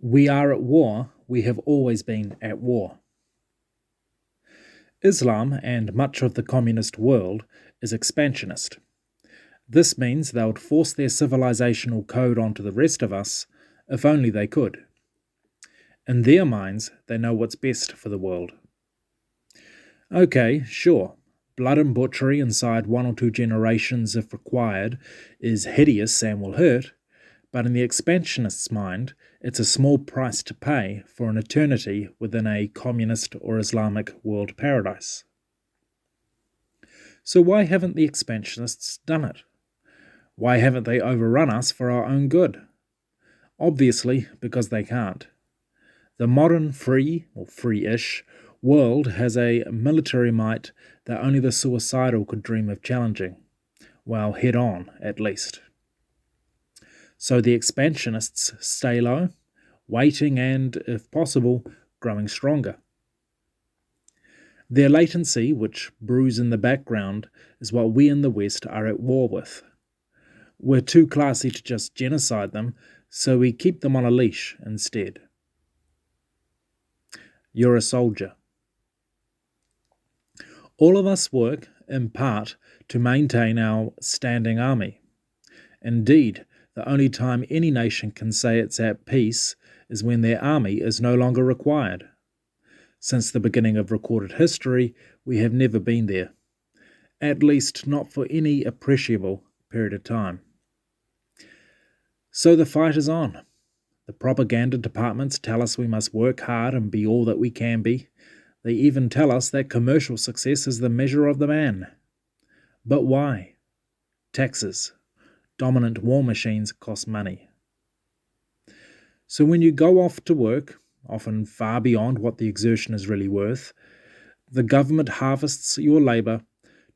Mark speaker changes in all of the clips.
Speaker 1: We are at war, we have always been at war. Islam and much of the communist world is expansionist. This means they would force their civilizational code onto the rest of us if only they could. In their minds, they know what's best for the world. Okay, sure, blood and butchery inside one or two generations, if required, is hideous and will hurt, but in the expansionist's mind, it's a small price to pay for an eternity within a communist or Islamic world paradise. So why haven't the expansionists done it? Why haven't they overrun us for our own good? Obviously, because they can't. The modern free, or free-ish, world has a military might that only the suicidal could dream of challenging. Well, head on, at least. So the expansionists stay low, waiting and, if possible, growing stronger. Their latency, which brews in the background, is what we in the West are at war with. We're too classy to just genocide them, so we keep them on a leash instead. You're a soldier. All of us work, in part, to maintain our standing army. Indeed, the only time any nation can say it's at peace is when their army is no longer required. Since the beginning of recorded history, we have never been there. At least not for any appreciable period of time. So the fight is on. The propaganda departments tell us we must work hard and be all that we can be. They even tell us that commercial success is the measure of the man. But why? Taxes. Dominant war machines cost money. So when you go off to work, often far beyond what the exertion is really worth, the government harvests your labour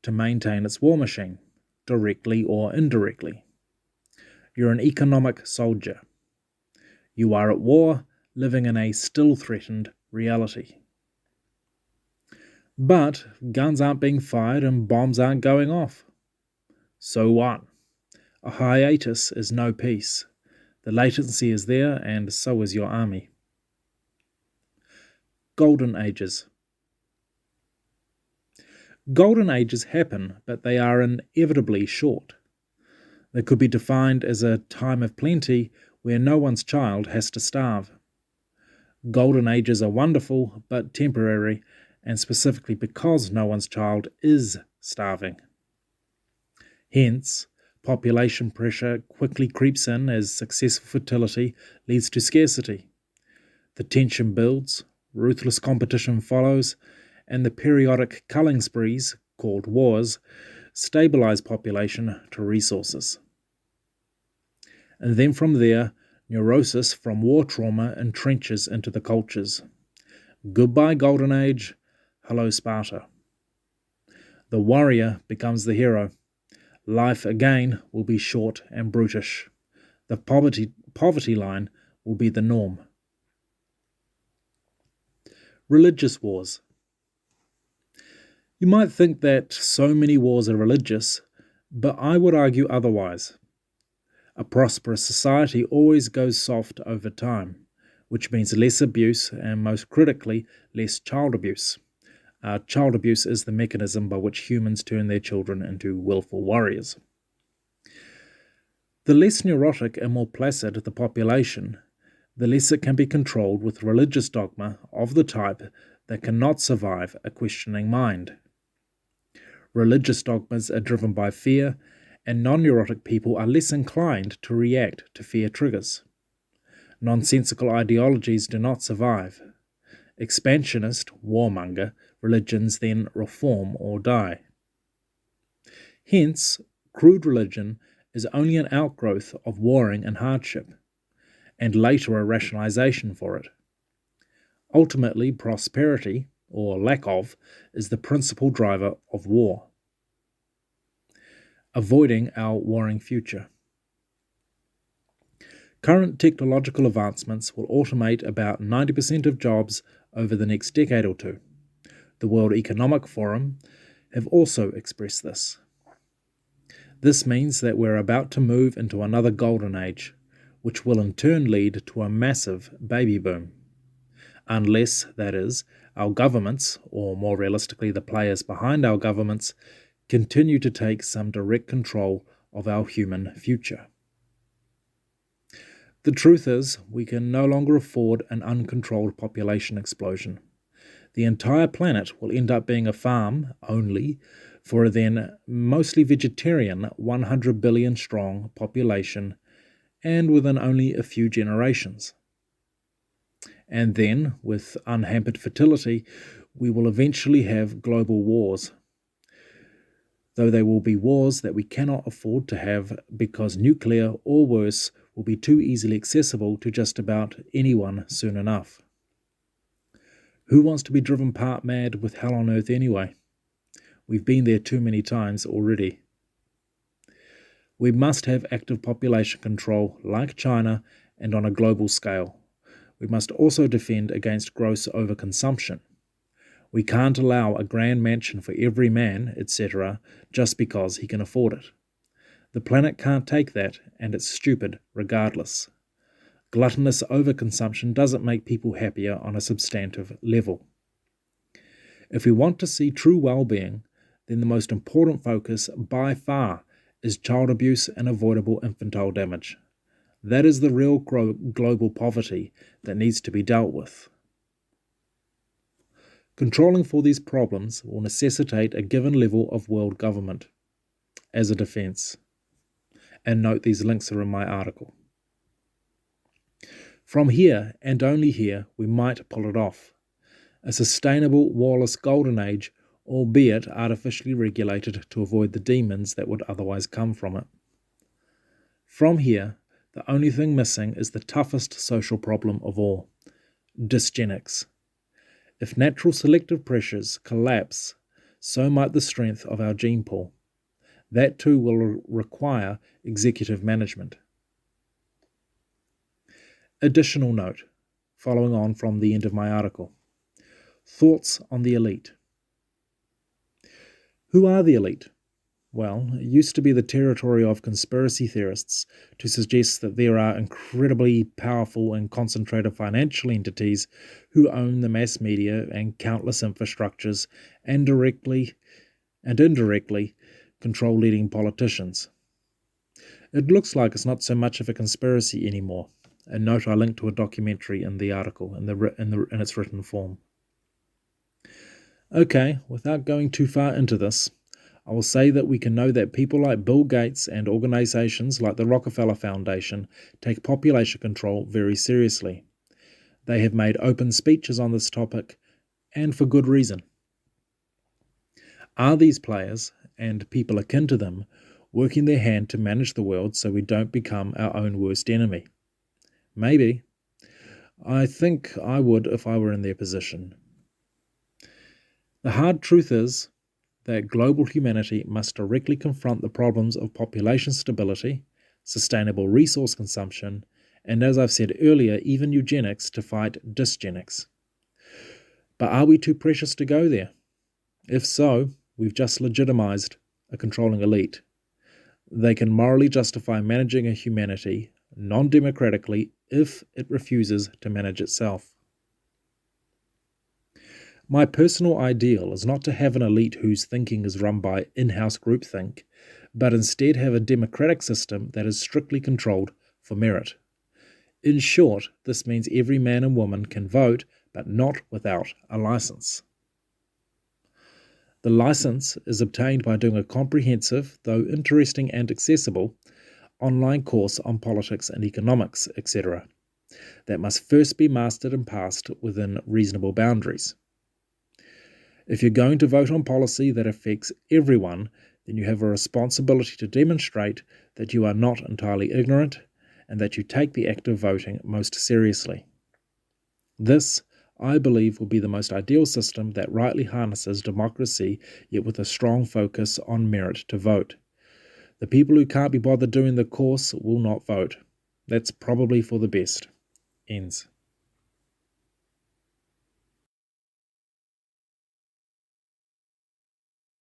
Speaker 1: to maintain its war machine, directly or indirectly. You're an economic soldier. You are at war, living in a still-threatened reality. But guns aren't being fired and bombs aren't going off. So what? A hiatus is no peace. The latency is there, and so is your army. Golden Ages. Golden Ages happen, but they are inevitably short. They could be defined as a time of plenty where no one's child has to starve. Golden Ages are wonderful, but temporary, and specifically because no one's child is starving. Hence, population pressure quickly creeps in as successful fertility leads to scarcity. The tension builds, ruthless competition follows, and the periodic culling sprees, called wars, stabilize population to resources. And then from there, neurosis from war trauma entrenches into the cultures. Goodbye Golden Age, hello Sparta. The warrior becomes the hero. Life again will be short and brutish. The poverty line will be the norm. Religious wars. You might think that so many wars are religious, but I would argue otherwise. A prosperous society always goes soft over time, which means less abuse and, most critically, less child abuse. Child abuse is the mechanism by which humans turn their children into willful warriors. The less neurotic and more placid the population, the less it can be controlled with religious dogma of the type that cannot survive a questioning mind. Religious dogmas are driven by fear, and non-neurotic people are less inclined to react to fear triggers. Nonsensical ideologies do not survive. Expansionist, warmonger religions then reform or die. Hence, crude religion is only an outgrowth of warring and hardship, and later a rationalization for it. Ultimately, prosperity, or lack of, is the principal driver of war. Avoiding our warring future. Current technological advancements will automate about 90% of jobs over the next decade or two. The World Economic Forum have also expressed this. This means that we're about to move into another golden age, which will in turn lead to a massive baby boom. Unless, that is, our governments, or more realistically the players behind our governments, continue to take some direct control of our human future. The truth is, we can no longer afford an uncontrolled population explosion. The entire planet will end up being a farm only for a then mostly vegetarian 100 billion strong population, and within only a few generations. And then, with unhampered fertility, we will eventually have global wars. Though they will be wars that we cannot afford to have because nuclear, or worse, will be too easily accessible to just about anyone soon enough. Who wants to be driven part mad with hell on earth anyway? We've been there too many times already. We must have active population control like China and on a global scale. We must also defend against gross overconsumption. We can't allow a grand mansion for every man, etc., just because he can afford it. The planet can't take that, and it's stupid regardless. Gluttonous overconsumption doesn't make people happier on a substantive level. If we want to see true well-being, then the most important focus by far is child abuse and avoidable infantile damage. That is the real global poverty that needs to be dealt with. Controlling for these problems will necessitate a given level of world government as a defense. And note these links are in my article. From here, and only here, we might pull it off. A sustainable, warless golden age, albeit artificially regulated to avoid the demons that would otherwise come from it. From here, the only thing missing is the toughest social problem of all, dysgenics. If natural selective pressures collapse, so might the strength of our gene pool. That too will require executive management. Additional note, following on from the end of my article. Thoughts on the elite. Who are the elite? Well, it used to be the territory of conspiracy theorists to suggest that there are incredibly powerful and concentrated financial entities who own the mass media and countless infrastructures and directly and indirectly control leading politicians. It looks like it's not so much of a conspiracy anymore. A note I linked to a documentary in the article in its written form. Okay, without going too far into this, I will say that we can know that people like Bill Gates and organizations like the Rockefeller Foundation take population control very seriously. They have made open speeches on this topic, and for good reason. Are these players, and people akin to them, working their hand to manage the world so we don't become our own worst enemy? Maybe. I think I would if I were in their position. The hard truth is that global humanity must directly confront the problems of population stability, sustainable resource consumption, and as I've said earlier, even eugenics to fight dysgenics. But are we too precious to go there? If so, we've just legitimized a controlling elite. They can morally justify managing a humanity non-democratically if it refuses to manage itself. My personal ideal is not to have an elite whose thinking is run by in-house groupthink, but instead have a democratic system that is strictly controlled for merit. In short, this means every man and woman can vote, but not without a license. The license is obtained by doing a comprehensive, though interesting and accessible, online course on politics and economics, etc., that must first be mastered and passed within reasonable boundaries. If you're going to vote on policy that affects everyone, then you have a responsibility to demonstrate that you are not entirely ignorant and that you take the act of voting most seriously. This, I believe, will be the most ideal system that rightly harnesses democracy, yet with a strong focus on merit to vote. The people who can't be bothered doing the course will not vote. That's probably for the best. Ends.